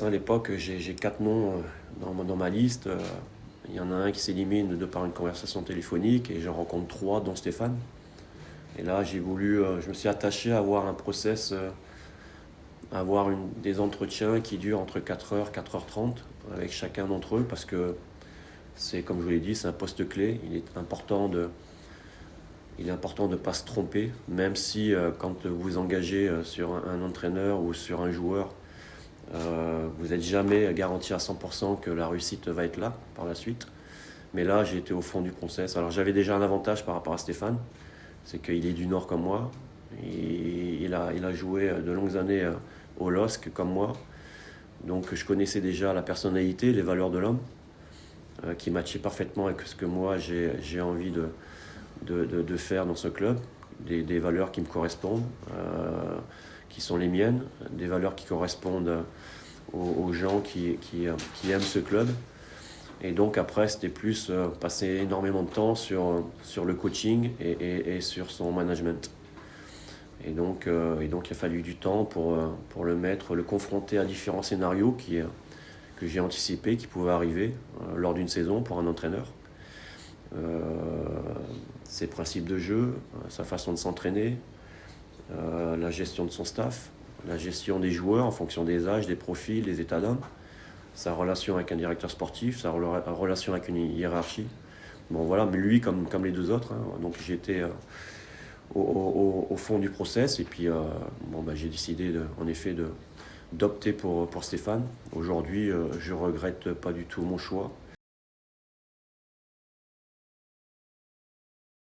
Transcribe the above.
À l'époque, j'ai 4 noms dans ma liste. Il y en a un qui s'élimine de par une conversation téléphonique et j'en rencontre 3, dont Stéphane. Et là, je me suis attaché à avoir un process, à avoir des entretiens qui durent entre 4 heures, 4h30 avec chacun d'entre eux parce que c'est, comme je vous l'ai dit, c'est un poste clé. Il est important de ne pas se tromper, même si quand vous vous engagez sur un entraîneur ou sur un joueur, vous n'êtes jamais garanti à 100% que la réussite va être là par la suite. Mais là, j'ai été au fond du process. Alors j'avais déjà un avantage par rapport à Stéphane, c'est qu'il est du Nord comme moi. Il a joué de longues années au LOSC comme moi. Donc je connaissais déjà la personnalité, les valeurs de l'homme, qui matchaient parfaitement avec ce que moi j'ai envie de faire dans ce club. Des valeurs qui me correspondent, qui sont les miennes, des valeurs qui correspondent aux gens qui aiment ce club. Et donc après, c'était plus passer énormément de temps sur le coaching et sur son management. Et donc il a fallu du temps pour le confronter à différents scénarios que j'ai anticipés, qui pouvaient arriver lors d'une saison pour un entraîneur. Euh, Ses principes de jeu, sa façon de s'entraîner, la gestion de son staff, la gestion des joueurs en fonction des âges, des profils, des états d'âme, sa relation avec un directeur sportif, sa relation avec une hiérarchie. Bon voilà, mais lui comme les deux autres, hein. Donc j'étais au fond du process et puis j'ai décidé en effet d'opter pour Stéphane. Aujourd'hui, je regrette pas du tout mon choix.